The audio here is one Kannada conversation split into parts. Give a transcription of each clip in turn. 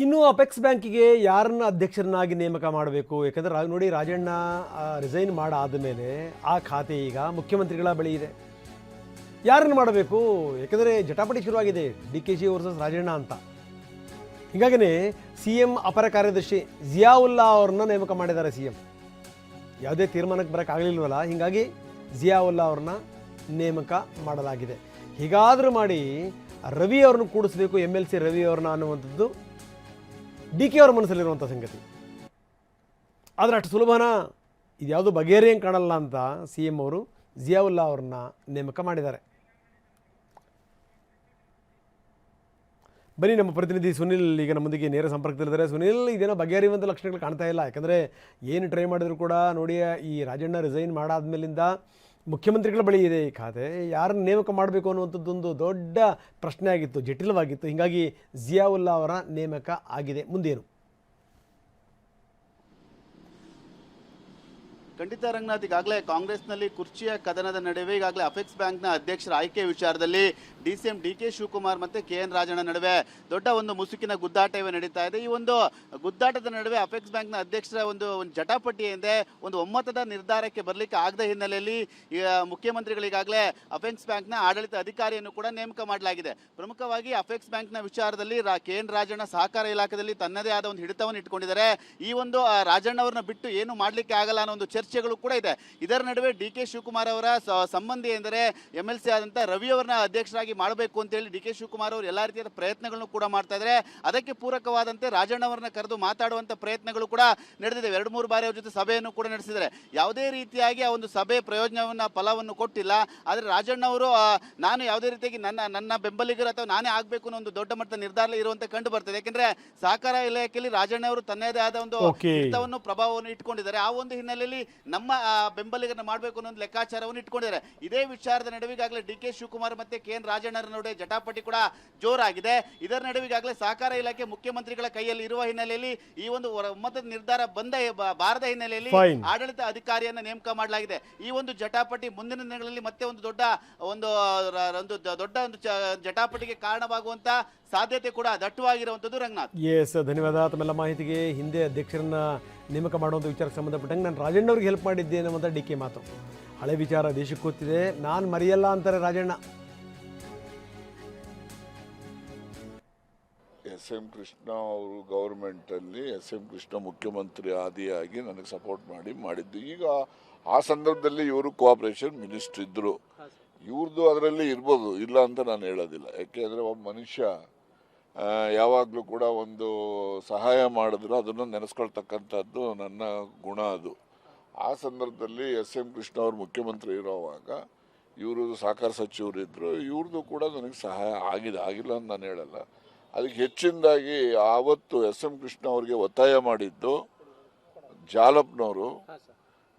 ಇನ್ನು ಅಪೆಕ್ಸ್ ಬ್ಯಾಂಕಿಗೆ ಯಾರನ್ನ ಅಧ್ಯಕ್ಷರನ್ನಾಗಿ ನೇಮಕ ಮಾಡಬೇಕು? ಯಾಕಂದರೆ ನೋಡಿ, ರಾಜಣ್ಣ ರಿಸೈನ್ ಮಾಡಾದ ಮೇಲೆ ಆ ಖಾತೆ ಈಗ ಮುಖ್ಯಮಂತ್ರಿಗಳ ಬಳಿ ಇದೆ. ಯಾರನ್ನು ಮಾಡಬೇಕು? ಯಾಕಂದರೆ ಜಟಾಪಟಿ ಶುರುವಾಗಿದೆ, DKಶಿ ವರ್ಸಸ್ ರಾಜಣ್ಣ ಅಂತ. ಹೀಗಾಗಿನೇ CM ಅಪರ ಕಾರ್ಯದರ್ಶಿ ಜಿಯಾವುಲ್ಲಾ ಅವ್ರನ್ನ ನೇಮಕ ಮಾಡಿದ್ದಾರೆ CM. ಯಾವುದೇ ತೀರ್ಮಾನಕ್ಕೆ ಬರೋಕ್ಕಾಗಲಿಲ್ವಲ್ಲ, ಹೀಗಾಗಿ ಜಿಯಾವುಲ್ಲಾ ಅವ್ರನ್ನ ನೇಮಕ ಮಾಡಲಾಗಿದೆ. ಹೀಗಾದರೂ ಮಾಡಿ ರವಿ ಅವ್ರನ್ನ ಕೂಡಿಸ್ಬೇಕು, MLC ರವಿ ಅವ್ರನ್ನ ಅನ್ನುವಂಥದ್ದು DK ಅವ್ರ ಮನಸ್ಸಲ್ಲಿರುವಂಥ ಸಂಗತಿ. ಆದರೆ ಅಷ್ಟು ಸುಲಭನಾ? ಇದ್ಯಾವುದು ಬಗೆಹರಿಯಂಗೆ ಕಾಣಲ್ಲ ಅಂತ CM ಅವರು ಜಿಯಾವುಲ್ಲಾ ಅವ್ರನ್ನ ನೇಮಕ ಮಾಡಿದ್ದಾರೆ. ಬನ್ನಿ, ನಮ್ಮ ಪ್ರತಿನಿಧಿ ಸುನಿಲ್ ಈಗ ನಮ್ಮೊಂದಿಗೆ ನೇರ ಸಂಪರ್ಕದಲ್ಲಿದ್ದಾರೆ. ಸುನಿಲ್, ಇದೇನೋ ಬಗೆಹರಿಯುವಂಥ ಲಕ್ಷಣಗಳು ಕಾಣ್ತಾ ಇಲ್ಲ. ಯಾಕಂದರೆ ಏನು ಟ್ರೈ ಮಾಡಿದ್ರು ಕೂಡ ನೋಡಿ, ಈ ರಾಜಣ್ಣ ರಿಸೈನ್ ಮಾಡಾದ್ಮೇಲಿಂದ ಮುಖ್ಯಮಂತ್ರಿಗಳ ಬಳಿ ಇದೆ ಈ ಖಾತೆ. ಯಾರನ್ನು ನೇಮಕ ಮಾಡಬೇಕು ಅನ್ನುವಂಥದ್ದೊಂದು ದೊಡ್ಡ ಪ್ರಶ್ನೆ ಆಗಿತ್ತು, ಜಟಿಲವಾಗಿತ್ತು. ಹೀಗಾಗಿ ಜಿಯಾವುಲ್ಲಾ ಅವರ ನೇಮಕ ಆಗಿದೆ. ಮುಂದೇನು? ಖಂಡಿತ ರಂಗನಾಥ್, ಈಗಾಗಲೇ ಕಾಂಗ್ರೆಸ್ನಲ್ಲಿ ಕುರ್ಚಿಯ ಕದನದ ನಡುವೆ ಈಗಾಗಲೇ ಅಪೆಕ್ಸ್ ಬ್ಯಾಂಕ್ನ ಅಧ್ಯಕ್ಷರ ಆಯ್ಕೆ ವಿಚಾರದಲ್ಲಿ DCM DK ಶಿವಕುಮಾರ್ ಮತ್ತು KN ರಾಜಣ್ಣ ನಡುವೆ ದೊಡ್ಡ ಒಂದು ಮುಸುಕಿನ ಗುದ್ದಾಟವೇ ನಡೀತಾ ಇದೆ. ಈ ಒಂದು ಗುದ್ದಾಟದ ನಡುವೆ ಅಪೆಕ್ಸ್ ಬ್ಯಾಂಕ್ನ ಅಧ್ಯಕ್ಷರ ಒಂದು ಜಟಾಪಟಿ ಎಂದೇ ಒಂದು ಒಮ್ಮತದ ನಿರ್ಧಾರಕ್ಕೆ ಬರಲಿಕ್ಕೆ ಆಗದ ಹಿನ್ನೆಲೆಯಲ್ಲಿ ಮುಖ್ಯಮಂತ್ರಿಗಳಿಗಾಗಲೇ ಅಪೆಕ್ಸ್ ಬ್ಯಾಂಕ್ನ ಆಡಳಿತ ಅಧಿಕಾರಿಯನ್ನು ಕೂಡ ನೇಮಕ ಮಾಡಲಾಗಿದೆ. ಪ್ರಮುಖವಾಗಿ ಅಪೆಕ್ಸ್ ಬ್ಯಾಂಕ್ನ ವಿಚಾರದಲ್ಲಿ KN ರಾಜಣ್ಣ ಸಹಕಾರ ಇಲಾಖೆಯಲ್ಲಿ ತನ್ನದೇ ಆದ ಒಂದು ಹಿಡಿತವನ್ನು ಇಟ್ಕೊಂಡಿದ್ದಾರೆ. ಈ ಒಂದು ರಾಜಣ್ಣ ಅವರನ್ನ ಬಿಟ್ಟು ಏನು ಮಾಡಲಿಕ್ಕೆ ಆಗಲ್ಲ ಅನ್ನೋ ಒಂದು ಚರ್ಚೆಗಳು ಕೂಡ ಇದೆ. ಇದರ ನಡುವೆ DK ಶಿವಕುಮಾರ್ ಅವರ ಸಂಬಂಧಿ ಎಂದರೆ MLC ಆದಂಥ ರವಿ ಅವರನ್ನ ಅಧ್ಯಕ್ಷರಾಗಿ ಮಾಡಬೇಕು ಅಂತೇಳಿ DK ಶಿವಕುಮಾರ್ ಅವರು ಎಲ್ಲ ರೀತಿಯಾದ ಪ್ರಯತ್ನಗಳನ್ನು ಕೂಡ ಮಾಡ್ತಾ ಇದ್ದಾರೆ. ಅದಕ್ಕೆ ಪೂರಕವಾದಂತೆ ರಾಜಣ್ಣ ಅವರನ್ನ ಕರೆದು ಮಾತಾಡುವಂಥ ಪ್ರಯತ್ನಗಳು ಕೂಡ ನಡೆದಿದೆ. 2-3 ಬಾರಿ ಅವ್ರ ಜೊತೆ ಸಭೆಯನ್ನು ಕೂಡ ನಡೆಸಿದ್ದಾರೆ. ಯಾವುದೇ ರೀತಿಯಾಗಿ ಆ ಒಂದು ಸಭೆ ಪ್ರಯೋಜನವನ್ನು ಫಲವನ್ನು ಕೊಟ್ಟಿಲ್ಲ. ಆದರೆ ರಾಜಣ್ಣ ಅವರು ನಾನು ಯಾವುದೇ ರೀತಿಯಾಗಿ ನನ್ನ ಬೆಂಬಲಿಗರು ಅಥವಾ ನಾನೇ ಆಗಬೇಕು ಅನ್ನೋ ಒಂದು ದೊಡ್ಡ ಮಟ್ಟದ ನಿರ್ಧಾರ ಇರುವಂತೆ ಕಂಡು ಬರ್ತದೆ. ಯಾಕೆಂದ್ರೆ ಸಹಕಾರ ಇಲಾಖೆಯಲ್ಲಿ ರಾಜಣ್ಣ ಅವರು ತನ್ನದೇ ಆದ ಒಂದು ಹಿಡಿತವನ್ನು ಪ್ರಭಾವವನ್ನು ಇಟ್ಕೊಂಡಿದ್ದಾರೆ. ಆ ಒಂದು ಹಿನ್ನೆಲೆಯಲ್ಲಿ ನಮ್ಮ ಬೆಂಬಲಿಗರನ್ನ ಮಾಡಬೇಕು ಅನ್ನೋ ಒಂದು ಲೆಕ್ಕಾಚಾರವನ್ನು ಇಟ್ಕೊಂಡಿದ್ದಾರೆ. ಇದೇ ವಿಚಾರದ ನಡುವೆ ಈಗಾಗಲೇ DK ಶಿವಕುಮಾರ್ ಮತ್ತೆ KN ರಾಜಣ್ಣರ ನಡುವೆ ಜಟಾಪಟಿ ಕೂಡ ಜೋರಾಗಿದೆ. ಇದರ ನಡುವೆ ಈಗಾಗಲೇ ಸಹಕಾರ ಇಲಾಖೆ ಮುಖ್ಯಮಂತ್ರಿಗಳ ಕೈಯಲ್ಲಿ ಇರುವ ಹಿನ್ನೆಲೆಯಲ್ಲಿ ಈ ಒಂದು ಒಮ್ಮತದ ನಿರ್ಧಾರ ಬಾರದ ಹಿನ್ನೆಲೆಯಲ್ಲಿ ಆಡಳಿತ ಅಧಿಕಾರಿಯನ್ನ ನೇಮಕ ಮಾಡಲಾಗಿದೆ. ಈ ಒಂದು ಜಟಾಪಟಿ ಮುಂದಿನ ದಿನಗಳಲ್ಲಿ ಮತ್ತೆ ಒಂದು ದೊಡ್ಡ ಜಟಾಪಟಿಗೆ ಕಾರಣವಾಗುವಂತ ಸಾಧ್ಯತೆ ಕೂಡ ದಟ್ಟವಾಗಿರುವಂಥದ್ದು. ರಂಗನಾಥ್, ಎಸ್, ಧನ್ಯವಾದ ತಮ್ಮೆಲ್ಲ ಮಾಹಿತಿಗೆ. ಹಿಂದೆ ಅಧ್ಯಕ್ಷರನ್ನ ನೇಮಕ ಮಾಡುವಂಥ ವಿಚಾರಕ್ಕೆ ಸಂಬಂಧಪಟ್ಟಂಗೆ ನಾನು ರಾಜಣ್ಣ ಅವ್ರಿಗೆ ಹೆಲ್ಪ್ ಮಾಡಿದ್ದೇನೆ ಅನ್ನುವಂಥ DK ಮಾತು. ಹಳೆ ವಿಚಾರ ದೇಶಕ್ಕೆ ಗೊತ್ತಿದೆ, ನಾನು ಮರೆಯಲ್ಲ ಅಂತಾರೆ ರಾಜಣ್ಣ. SM ಕೃಷ್ಣ ಅವರು ಗೌರ್ಮೆಂಟಲ್ಲಿ SM ಕೃಷ್ಣ ಮುಖ್ಯಮಂತ್ರಿ ಆದಿಯಾಗಿ ನನಗೆ ಸಪೋರ್ಟ್ ಮಾಡಿದ್ದು. ಈಗ ಆ ಸಂದರ್ಭದಲ್ಲಿ ಇವರು ಕೋಆಪರೇಷನ್ ಮಿನಿಸ್ಟರ್ ಇದ್ದರು. ಇವ್ರದ್ದು ಅದರಲ್ಲಿ ಇರ್ಬೋದು, ಇಲ್ಲ ಅಂತ ನಾನು ಹೇಳೋದಿಲ್ಲ. ಯಾಕೆಂದರೆ ಒಬ್ಬ ಮನುಷ್ಯ ಯಾವಾಗಲೂ ಕೂಡ ಒಂದು ಸಹಾಯ ಮಾಡಿದ್ರು ಅದನ್ನು ನೆನೆಸ್ಕೊಳ್ತಕ್ಕಂಥದ್ದು ನನ್ನ ಗುಣ. ಅದು ಆ ಸಂದರ್ಭದಲ್ಲಿ SM ಕೃಷ್ಣ ಅವರು ಮುಖ್ಯಮಂತ್ರಿ ಇರೋವಾಗ ಇವರು ಸಹಕಾರ ಸಚಿವರಿದ್ದರು. ಇವ್ರದ್ದು ಕೂಡ ನನಗೆ ಸಹಾಯ ಆಗಿಲ್ಲ ಅಂತ ನಾನು ಹೇಳಲ್ಲ. ಅದಕ್ಕೆ ಹೆಚ್ಚಿನದಾಗಿ ಆವತ್ತು SM ಕೃಷ್ಣ ಅವರಿಗೆ ಒತ್ತಾಯ ಮಾಡಿದ್ದು ಜಾಲಪ್ನವರು,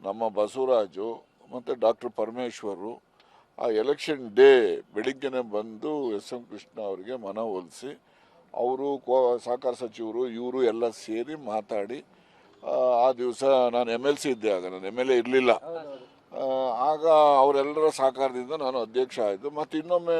ನಮ್ಮ ಬಸವರಾಜು ಮತ್ತು ಡಾಕ್ಟರ್ ಪರಮೇಶ್ವರು. ಆ ಎಲೆಕ್ಷನ್ ಡೇ ಬೆಳಿಗ್ಗೆನೆ ಬಂದು SM ಕೃಷ್ಣ ಅವರಿಗೆ ಮನವೊಲಿಸಿ ಅವರು ಸಹಕಾರ ಸಚಿವರು ಇವರು ಎಲ್ಲ ಸೇರಿ ಮಾತಾಡಿ ಆ ದಿವಸ ನಾನು MLC ಇದ್ದೆ, ಆಗ ನಾನು MLA ಇರಲಿಲ್ಲ. ಆಗ ಅವರೆಲ್ಲರ ಸಹಕಾರದಿಂದ ನಾನು ಅಧ್ಯಕ್ಷ ಆಯಿತು. ಮತ್ತು ಇನ್ನೊಮ್ಮೆ